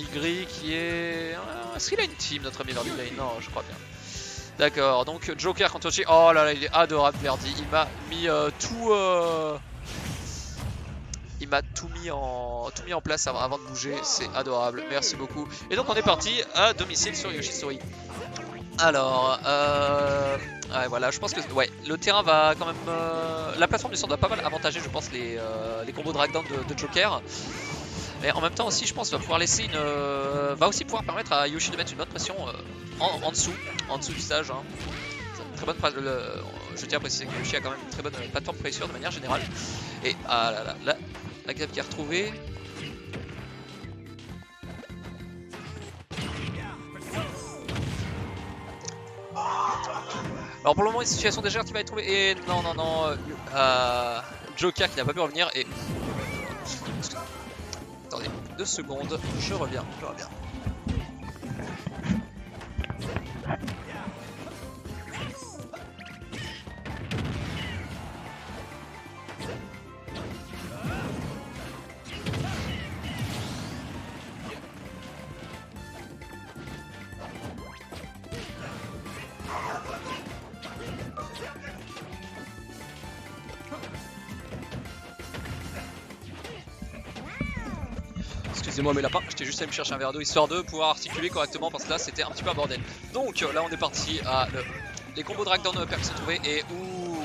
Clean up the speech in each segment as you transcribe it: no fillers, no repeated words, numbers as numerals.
Verdigris qui est... Est-ce qu'il a une team, notre ami Verdigris? Non, je crois bien. D'accord, donc Joker contre Yoshi. Oh là là, il est adorable Verdi. Il m'a mis tout... Il m'a tout mis en place avant de bouger. C'est adorable, merci beaucoup. Et donc on est parti à domicile sur Yoshi Story. Alors, ouais, voilà, je pense que ouais, le terrain va quand même... la plateforme du centre va pas mal avantager, je pense, les combos drag down de Joker. Mais en même temps aussi, je pense, va pouvoir laisser une... va aussi pouvoir permettre à Yoshi de mettre une bonne pression en dessous du stage. Hein. Très bonne je tiens à préciser que Yoshi a quand même une très bonne plateforme pressure de manière générale. Et ah là là, là la grève qui est retrouvée. Alors pour le moment, une situation déjà qui va être trouvée. Et non, non, non. Joker qui n'a pas pu revenir. Et. Attendez, 2 secondes. Je reviens. Excusez-moi mes lapins, j'étais juste allé me chercher un verre d'eau histoire de pouvoir articuler correctement parce que là c'était un petit peu un bordel. Donc là on est parti à les combos drag down qui sont trouvés et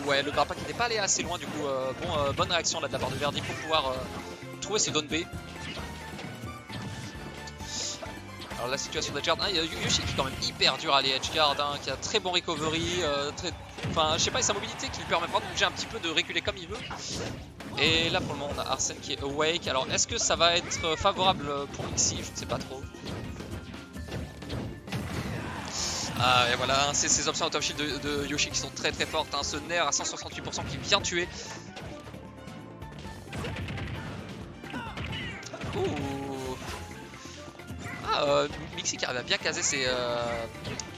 ouais, le grappin qui n'était pas allé assez loin du coup. Bonne réaction là de la part de Verdi pour pouvoir trouver ses down B. Alors la situation d'Edgeguard, il y a Yoshi qui est quand même hyper dur à aller Edgeguard, hein, qui a très bon recovery, enfin je sais pas, et sa mobilité qui lui permet vraiment de bouger un petit peu, de reculer comme il veut. Et là pour le moment on a Arsène qui est awake. Alors est-ce que ça va être favorable pour Mixi? Je ne sais pas trop. Ah et voilà, c'est ces options out of shield de Yoshi qui sont très très fortes, hein. Ce Nair à 168% qui vient tuer. Ouh. Mixi qui arrive à bien caser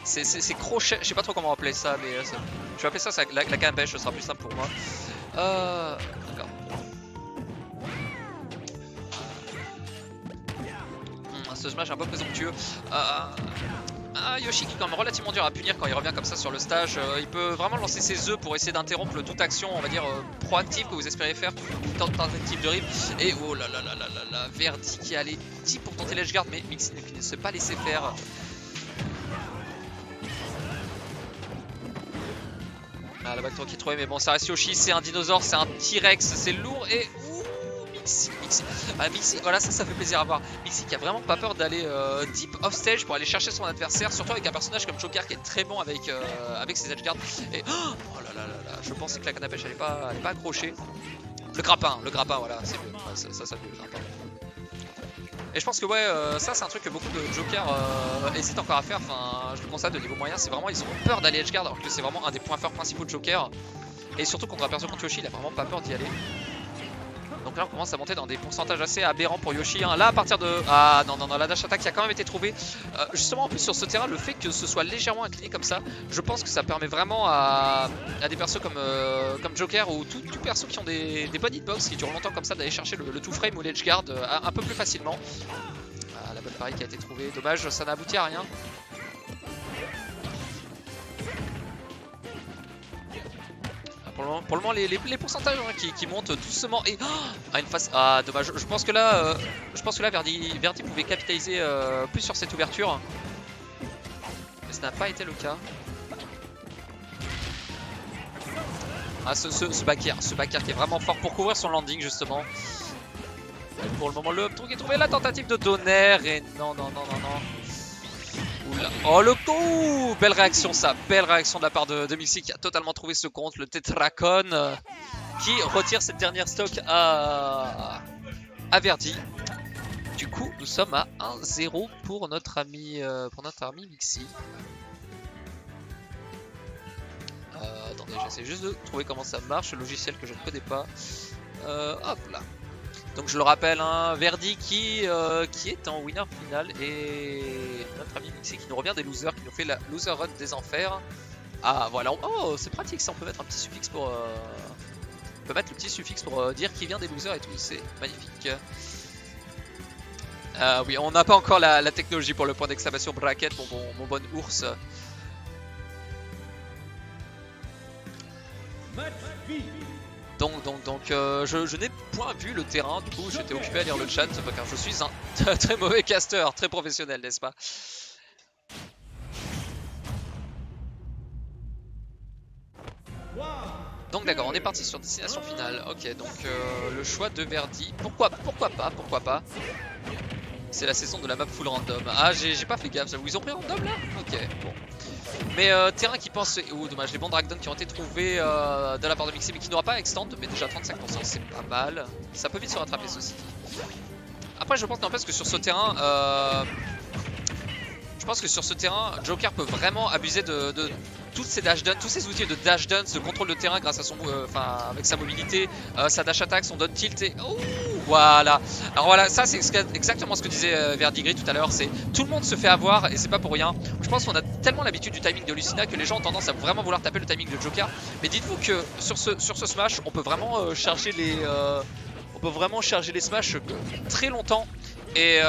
ses crochets, je sais pas trop comment appeler ça, mais je vais appeler ça la canne à pêche, ce sera plus simple pour moi. D'accord. Ce smash un peu présomptueux. Yoshi qui est quand même relativement dur à punir quand il revient comme ça sur le stage. Il peut vraiment lancer ses œufs pour essayer d'interrompre toute action, on va dire, proactive que vous espérez faire, toute tentative de rip. Et oh là là là là là là, Verdi qui a les tips pour tenter l'edgeguard, mais Mixi ne s'est pas laissé faire. Ah, la balle qui est trouvée, mais bon, ça reste Yoshi, c'est un dinosaure, c'est un T-Rex, c'est lourd et... Mixi, voilà, ça fait plaisir à voir. Mixi qui a vraiment pas peur d'aller deep off stage pour aller chercher son adversaire, surtout avec un personnage comme Joker qui est très bon avec ses edgeguards. Et oh là là là là, je pensais que la canne à pêche elle est pas accrochée. Le grappin, voilà, c'est mieux. Ouais, ça mieux, le grappin. Et je pense que ouais, ça c'est un truc que beaucoup de Joker hésitent encore à faire. Enfin, je le constate de niveau moyen, c'est vraiment ils ont peur d'aller edgeguard alors que c'est vraiment un des points forts principaux de Joker. Et surtout contre un perso contre Yoshi, il a vraiment pas peur d'y aller. Donc là on commence à monter dans des pourcentages assez aberrants pour Yoshi, hein. Là à partir de... Ah non non non, la dash attack qui a quand même été trouvée. Justement en plus sur ce terrain, le fait que ce soit légèrement incliné comme ça, je pense que ça permet vraiment à des persos comme Joker ou tout perso qui ont des bonnes hitbox qui durent longtemps comme ça d'aller chercher le 2-frame ou l'edgeguard un peu plus facilement. La bonne pareille qui a été trouvée, dommage ça n'a abouti à rien. Pour le moment les pourcentages hein, qui montent doucement et à une face. Ah dommage, je pense que là Verdi pouvait capitaliser plus sur cette ouverture. Mais ce n'a pas été le cas. Ah ce backer qui est vraiment fort pour couvrir son landing justement. Et pour le moment le truc est trouvé, la tentative de Donner et non. Oula. Oh le coup, belle réaction ça, belle réaction de la part de Mixi qui a totalement trouvé ce compte, le Tetracon qui retire cette dernière stock à Verdi. Du coup nous sommes à 1-0 pour notre ami Mixi. Attendez, j'essaie juste de trouver comment ça marche, le logiciel que je ne connais pas. Hop là. Donc je le rappelle, hein, Verdi qui est en winner final et notre ami Mixi qui nous revient des losers, qui nous fait la loser run des enfers. Ah voilà, oh c'est pratique ça, on peut mettre un petit suffixe pour... on peut mettre le petit suffixe pour dire qui vient des losers et tout, c'est magnifique. Oui, on n'a pas encore la technologie pour le point d'exclamation bracket, mon bon ours. Donc je n'ai point vu le terrain, du coup j'étais occupé à lire le chat, car je suis un très mauvais caster, très professionnel, n'est-ce pas? Donc d'accord, on est parti sur destination finale. Ok, donc le choix de Verdi. Pourquoi pas. C'est la saison de la map full random. Ah, j'ai pas fait gaffe, ils ont pris random là? Ok, bon. Mais terrain qui pense... Ouh, dommage, les bons Dragdon qui ont été trouvés de la part de Mixi, mais qui n'aura pas extend, mais déjà 35%, c'est pas mal. Ça peut vite se rattraper, ceci. Après, je pense n'empêche que sur ce terrain... Je pense que sur ce terrain, Joker peut vraiment abuser de toutes ces dash downs, tous ces outils de dash downs, de contrôle de terrain grâce à son, avec sa mobilité, sa dash attack, son down tilt et voilà. Alors voilà, ça c'est exactement ce que disait Verdigris tout à l'heure, c'est tout le monde se fait avoir et c'est pas pour rien. Je pense qu'on a tellement l'habitude du timing de Lucina que les gens ont tendance à vraiment vouloir taper le timing de Joker. Mais dites-vous que sur ce smash, on peut vraiment charger les smash très longtemps. Et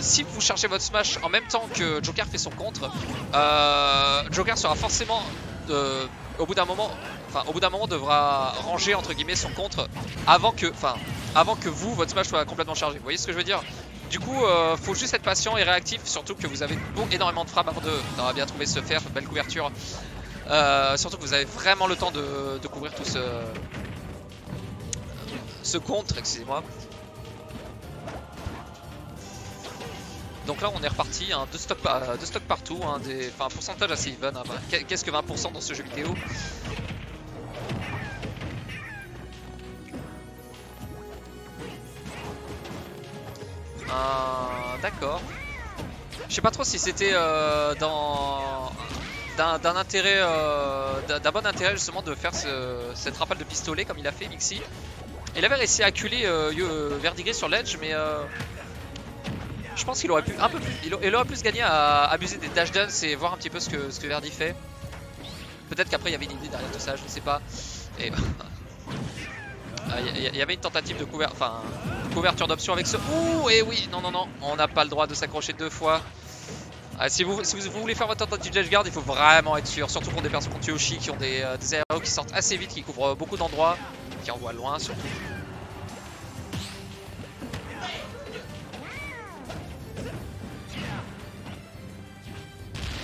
si vous chargez votre smash en même temps que Joker fait son contre, Joker sera forcément au bout d'un moment devra ranger entre guillemets son contre avant que votre smash soit complètement chargé. Vous voyez ce que je veux dire? Du coup, faut juste être patient et réactif, surtout que vous avez énormément de frappes avant d'avoir bien trouvé ce fer, belle couverture. Surtout que vous avez vraiment le temps de couvrir tout ce contre, excusez-moi. Donc là on est reparti, hein, deux stocks partout, hein, un pourcentage assez even, hein, qu'est-ce que 20% dans ce jeu vidéo? D'accord. Je sais pas trop si c'était d'un bon intérêt justement de faire cette rafale de pistolet comme il a fait Mixi. Il avait réussi à acculer Verdigris sur l'edge, mais je pense qu'il aurait pu un peu plus, il aurait plus gagné à abuser des dash downs et voir un petit peu ce que Verdi fait. Peut-être qu'après il y avait une idée derrière tout ça, je ne sais pas. Et il y avait une tentative de couverture d'option avec ce. Ouh, et oui, non, on n'a pas le droit de s'accrocher deux fois. Si vous voulez faire votre tentative de guard, il faut vraiment être sûr, surtout pour des personnes comme Yoshi qui ont des aéros qui sortent assez vite, qui couvrent beaucoup d'endroits, qui envoient loin surtout.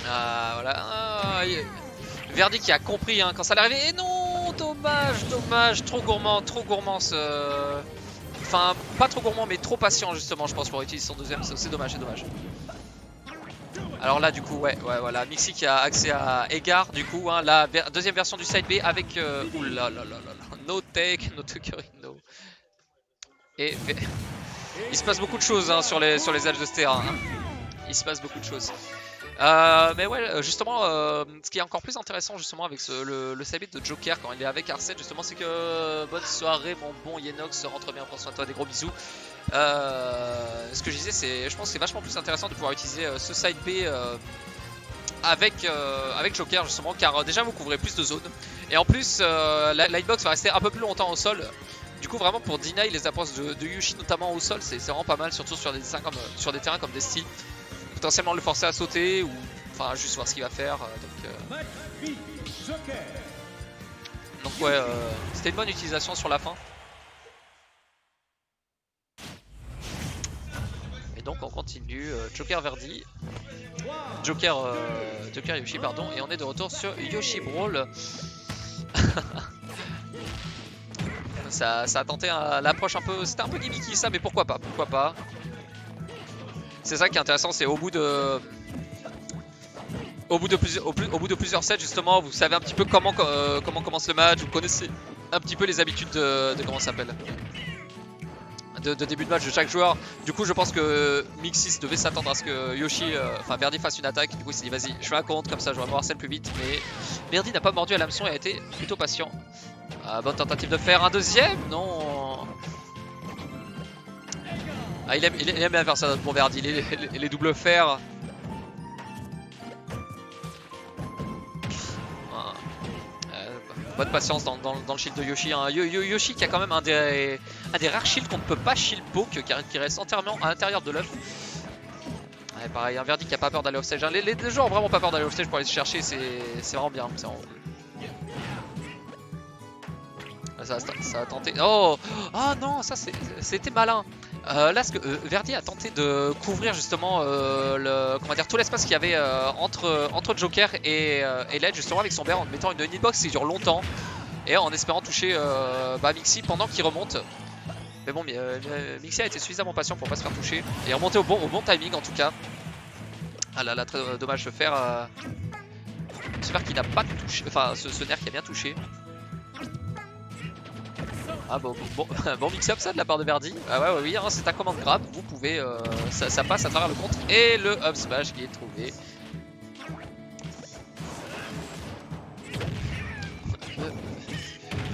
Voilà. Verdi qui a compris hein, quand ça l'est arrivé. Et non, dommage, trop gourmand ce. Enfin, pas trop gourmand, mais trop patient justement, je pense, pour utiliser son deuxième. C'est dommage, Alors là, du coup, voilà, Mixi qui a accès à Egar, du coup, hein, la deuxième version du side B avec. Oula, no take, no tuckering, no. Et il se passe beaucoup de choses hein, sur les edges de ce terrain. Hein. Il se passe beaucoup de choses. Mais ouais, justement, ce qui est encore plus intéressant justement avec le side de Joker quand il est avec Arsène, justement, c'est que bonne soirée, mon bon Yenox, rentre bien, prends soin de toi, des gros bisous. Ce que je disais, je pense que c'est vachement plus intéressant de pouvoir utiliser ce side B avec Joker justement, car déjà vous couvrez plus de zones et en plus la hitbox va rester un peu plus longtemps au sol. Du coup, vraiment pour deny les approches de Yoshi, notamment au sol, c'est vraiment pas mal, surtout sur des terrains comme Desti. Potentiellement le forcer à sauter ou enfin juste voir ce qu'il va faire. Donc ouais, c'était une bonne utilisation sur la fin. Et donc on continue, Joker Verdi, Joker Yoshi pardon, et on est de retour sur Yoshi Brawl. ça a tenté l'approche un peu, c'était un peu gimmicky ça, mais pourquoi pas. C'est ça qui est intéressant, c'est au bout de plusieurs sets justement, vous savez un petit peu comment commence le match, vous connaissez un petit peu les habitudes de comment ça s'appelle, de début de match de chaque joueur. Du coup je pense que Mixis devait s'attendre à ce que Verdi fasse une attaque. Du coup il s'est dit vas-y, je fais un compte comme ça je vais avoir Arsène plus vite, mais Verdi n'a pas mordu à l'hameçon et a été plutôt patient. Bonne tentative de faire un deuxième, non. Il aime bien faire ça notre bon Verdi, les doubles fers. Bonne patience dans le shield de Yoshi. Hein. Yoshi qui a quand même un des rares shields qu'on ne peut pas shield poke, car qui reste entièrement à l'intérieur de l'œuf. Ouais, pareil, un Verdi qui a pas peur d'aller offstage. Hein. Les joueurs ont vraiment pas peur d'aller offstage pour aller se chercher, c'est vraiment bien. Vraiment... Ça a tenté. Oh, oh non, ça c'était malin. Là, Verdi a tenté de couvrir justement tout l'espace qu'il y avait entre Joker et Ledge, justement avec son bear en mettant une hitbox qui dure longtemps et en espérant toucher Mixi pendant qu'il remonte. Mais bon, Mixi a été suffisamment patient pour pas se faire toucher et remonter au bon timing en tout cas. Ah là là, très dommage de faire. J'espère qu'il n'a pas touché, enfin ce nerf qui a bien touché. Ah bon mix-up ça de la part de Verdi. Ah ouais, oui, hein, c'est un command grab, vous pouvez, ça passe à travers le contre et le up smash qui est trouvé.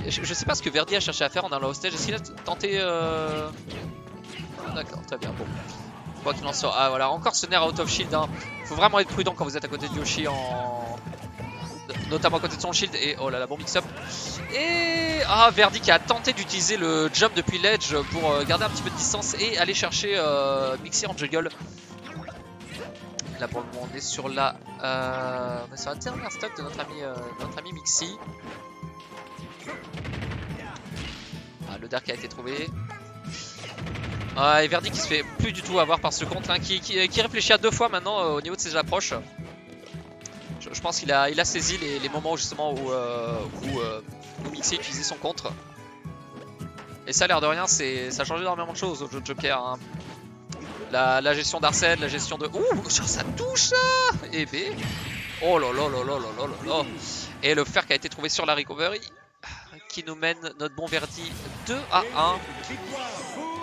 Je sais pas ce que Verdi a cherché à faire en allant au stage, est-ce qu'il a tenté Ah, d'accord, très bien, bon. Quoi qu'il en soit, ah voilà, encore ce nerf out of shield, hein. Faut vraiment être prudent quand vous êtes à côté de Yoshi notamment à côté de son shield et oh là là, bon mix-up. Et Verdi qui a tenté d'utiliser le jump depuis l'edge pour garder un petit peu de distance et aller chercher Mixi en jungle. Là pour le moment on est sur la dernière stock de notre ami Mixi. Le Dark a été trouvé. Et Verdi qui se fait plus du tout avoir par ce contre, hein, qui réfléchit à 2 fois maintenant au niveau de ses approches. Je pense qu'il a saisi les moments justement où Mixi utilisait son contre. Et ça, l'air de rien, ça a changé énormément de choses au jeu de Joker. Hein. La gestion d'Arsène, la gestion de... Ouh, ça touche ça. Et B. Oh là là là là là là là. Et le fer qui a été trouvé sur la recovery, qui nous mène notre bon Verdi 2 à 1.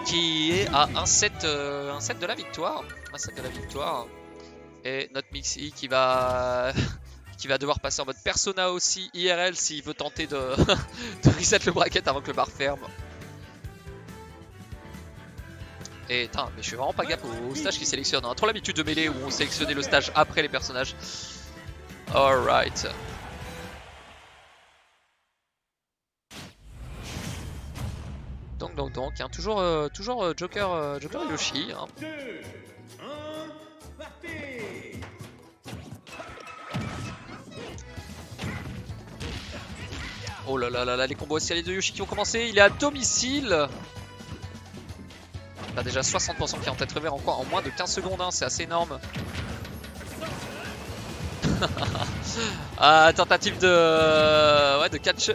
Qui est à un set de la victoire. Un set de la victoire. Et notre Mixi qui va devoir passer en mode Persona aussi IRL s'il veut tenter de reset le bracket avant que le bar ferme. Et mais je suis vraiment pas gaffe au stage qu'il sélectionne. On a trop l'habitude de mêler où on sélectionnait le stage après les personnages. Alright. Donc, hein, toujours Joker Yoshi. Hein. Oh là là là là, les combos escaliers de Yoshi qui ont commencé, il est à domicile. Il a déjà 60% qui est en tête revers en moins de 15 secondes, hein, c'est assez énorme. Tentative de catch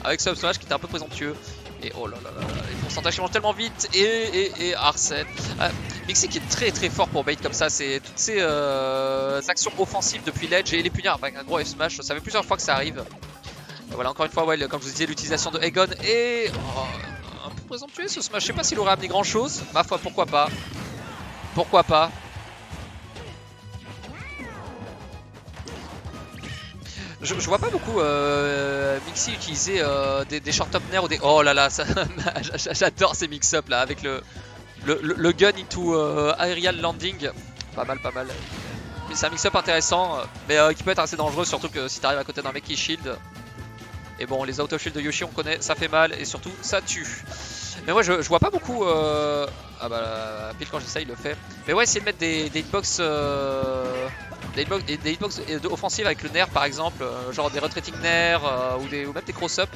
avec ce up smash qui était un peu présomptueux. Et oh là là là, les pourcentages changent tellement vite. Et Arsène. Mixi qui est très très fort pour bait comme ça. C'est toutes ces actions offensives depuis l'edge et les punir avec un gros F smash. Ça fait plusieurs fois que ça arrive. Et voilà, encore une fois, ouais, comme je vous disais, l'utilisation de Egon et un peu présomptueux ce smash. Je sais pas s'il aurait amené grand chose. Ma foi, pourquoi pas. Pourquoi pas. Je vois pas beaucoup Mixi utiliser des short up nair ou des... Oh là là, j'adore ces mix-up là avec le gun into aerial landing. Pas mal. Mais c'est un mix-up intéressant, mais qui peut être assez dangereux, surtout que si t'arrives à côté d'un mec qui shield. Et bon, les auto shield de Yoshi on connaît, ça fait mal et surtout ça tue. Mais moi je vois pas beaucoup... Ah bah pile quand j'essaye il le fait. Mais ouais, essayer de mettre des hitbox... Des hitbox offensives avec le nerf par exemple, genre des retreating nerfs ou même des cross-up.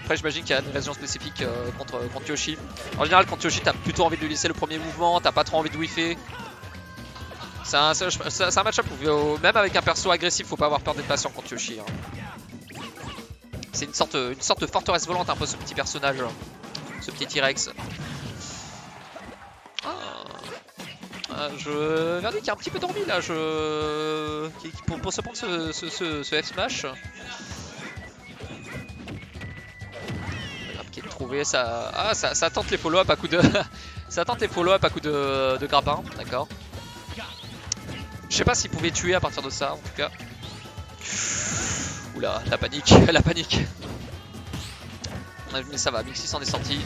Après j'imagine qu'il y a une raison spécifique contre Yoshi. En général contre Yoshi t'as plutôt envie de lui laisser le premier mouvement, t'as pas trop envie de whiffer. C'est un match-up où même avec un perso agressif faut pas avoir peur d'être patient contre Yoshi. Hein. C'est une sorte de forteresse volante un peu ce petit personnage, ce petit T-Rex. Verdi qui a un petit peu dormi là, pour se prendre ce F-Smash. Qui est trouvé, ça tente les follow-up à coup de... ça tente les follow-up à coup de grappin, d'accord. Je sais pas s'il pouvait tuer à partir de ça, en tout cas. Oula, la panique, la panique. Mais ça va, Mixi s'en est sorti.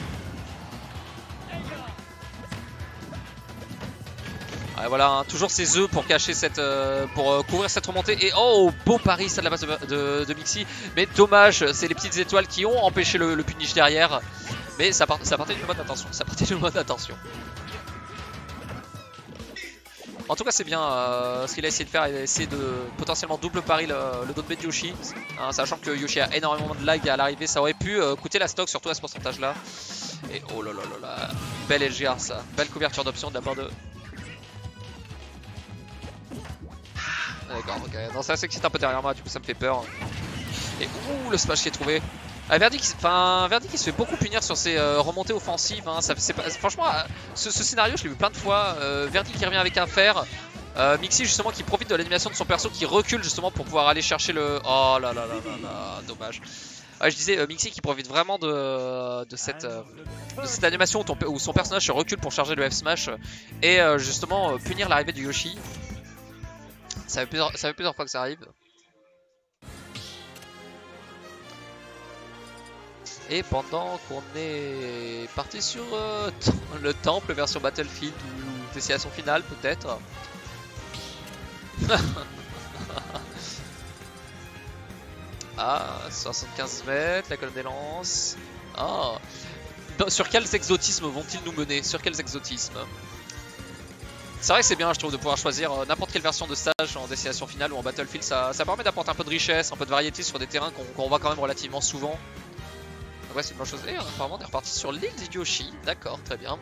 Ouais, voilà, hein, toujours ses œufs pour cacher pour couvrir cette remontée. Et oh, beau pari ça de la base de Mixi. Mais dommage, c'est les petites étoiles qui ont empêché le punish derrière. Mais ça partait d'une bonne intention. En tout cas c'est bien ce qu'il a essayé de faire, il a essayé de potentiellement double pari le dos de de Yoshi, hein, sachant que Yoshi a énormément de lag à l'arrivée, ça aurait pu coûter la stock surtout à ce pourcentage là. Et oh là là là là, belle LGR ça, belle couverture d'options de la part de... D'accord, ok, non ça c'est que c'est un peu derrière moi, du coup ça me fait peur. Et ouh le smash qui est trouvé. Verdi qui se fait beaucoup punir sur ses remontées offensives, hein. Franchement ce scénario je l'ai vu plein de fois, Verdi qui revient avec un fer, Mixi justement qui profite de l'animation de son perso qui recule justement pour pouvoir aller chercher le... Oh là là là là là, dommage. Ouais, je disais Mixi qui profite vraiment de cette animation où son personnage se recule pour charger le F smash et justement punir l'arrivée du Yoshi. Ça fait plusieurs fois que ça arrive. Et pendant qu'on est parti sur le temple version Battlefield ou destination finale peut-être. Ah, 75 mètres, la colonne des lances. Ah. Sur quels exotismes vont-ils nous mener? Sur quels exotismes? C'est vrai que c'est bien, je trouve, de pouvoir choisir n'importe quelle version de stage en destination finale ou en Battlefield. Ça permet d'apporter un peu de richesse, un peu de variété sur des terrains qu'on voit quand même relativement souvent. Donc ouais, c'est une bonne chose. Et apparemment on est reparti sur l'île du Yoshi. D'accord, très bien.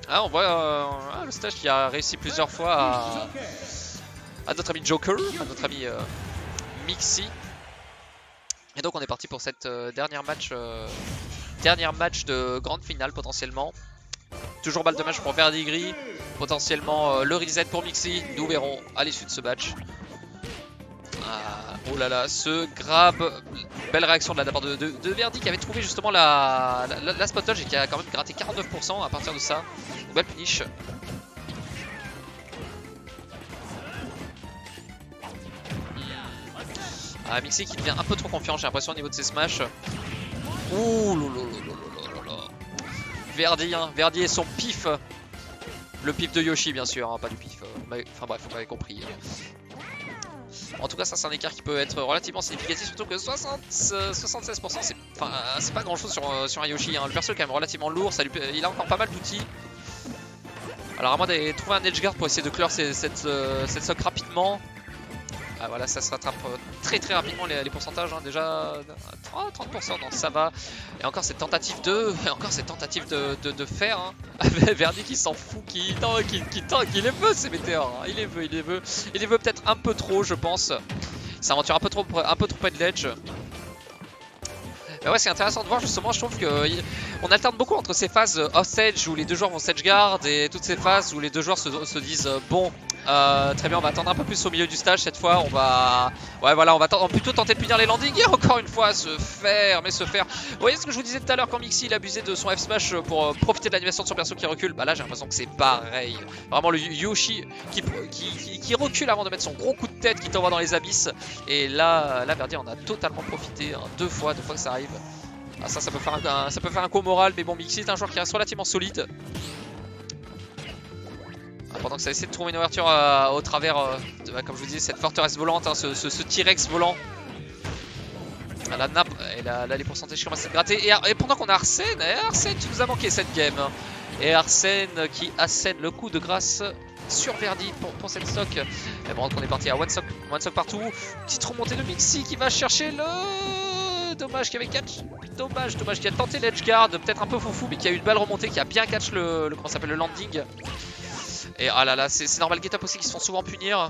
Ah, on voit le stage qui a réussi plusieurs fois à notre ami Joker, à notre ami Mixi. Et donc on est parti pour cette dernière match de grande finale potentiellement. Toujours balle de match pour Verdigris. Potentiellement le reset pour Mixi. Nous verrons à l'issue de ce match. Oh là là, ce grab, belle réaction de la part de Verdi qui avait trouvé justement la spot dodge et qui a quand même gratté 49% à partir de ça. Belle punish. Mixi qui devient un peu trop confiant, j'ai l'impression au niveau de ses smash. Ouh là. Verdi, hein, Verdi et son pif. Le pif de Yoshi bien sûr, hein, pas du pif. Enfin bref, vous m'avez compris. En tout cas ça c'est un écart qui peut être relativement significatif, surtout que 76% c'est pas grand chose sur un Yoshi, hein. Le perso est quand même relativement lourd, il a encore pas mal d'outils. Alors à moins d'aller trouver un edgeguard pour essayer de clore cette sock rapidement. Ah voilà, ça se rattrape très rapidement les pourcentages, hein. Déjà 30%, non ça va. Et encore cette tentative de faire, hein. Verdi qui s'en fout, qui les veut ces météores, hein. Il les veut peut-être un peu trop je pense. Il s'aventure un peu trop près de l'edge. Mais ouais, c'est intéressant de voir justement, je trouve qu'on alterne beaucoup entre ces phases off-stage où les deux joueurs vont stage guard et toutes ces phases où les deux joueurs se disent bon, très bien, on va attendre un peu plus au milieu du stage cette fois, on va plutôt tenter de punir les landings et encore une fois se faire. Vous voyez ce que je vous disais tout à l'heure quand Mixi il abusait de son F smash pour profiter de l'animation de son perso qui recule. Bah là j'ai l'impression que c'est pareil. Vraiment le Yoshi qui recule avant de mettre son gros coup de tête qui t'envoie dans les abysses. Et là Verdi en a totalement profité, hein, deux fois que ça arrive. Ah, ça peut faire un coup moral, mais bon, Mixi est un joueur qui reste relativement solide. Pendant que ça essaie de trouver une ouverture au travers, comme je vous disais, cette forteresse volante, hein, ce T-Rex volant. La nappe, et là les pourcentages commencent à se gratter. Et pendant qu'on a Arsène, tu nous as manqué cette game. Et Arsène qui assène le coup de grâce sur Verdi pour cette stock. Et bon, on est parti à one stock partout. Petite remontée de Mixi qui va chercher le... Dommage qu'il y avait catch. Dommage qu'il a tenté l'edgeguard, peut-être un peu foufou, mais qui a eu une balle remontée, qui a bien catch le landing. Et ah là là, c'est normal, Get Up aussi qui se font souvent punir.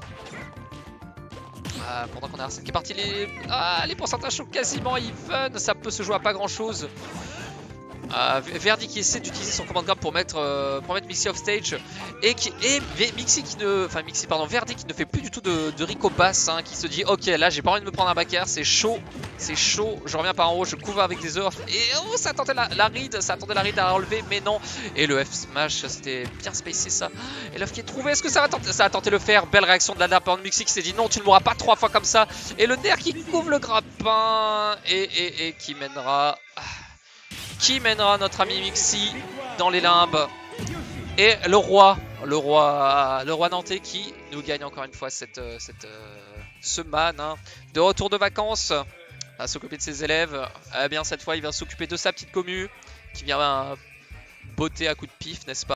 Pendant qu'on a Arsène qui est parti, les pourcentages sont quasiment even, ça peut se jouer à pas grand chose. Verdi qui essaie d'utiliser son command grab pour mettre Mixi off stage Verdi qui ne fait plus du tout de Rico basse, hein, qui se dit ok là j'ai pas envie de me prendre un back air, c'est chaud, je reviens par en haut, je couvre avec des earths et oh ça attendait la read, à relever mais non, et le F smash c'était bien spacé ça, et l'œuf qui est trouvé, est-ce que ça a tenté le faire, belle réaction de la nappe, Mixi qui s'est dit non tu ne mourras pas 3 fois comme ça, et le nerf qui couvre le grappin et qui mènera notre ami Mixi dans les limbes. Et le roi nantais qui nous gagne encore une fois cette semaine, hein, de retour de vacances à s'occuper de ses élèves. Eh bien cette fois il va s'occuper de sa petite commu qui vient botter à coups de pif, n'est-ce pas?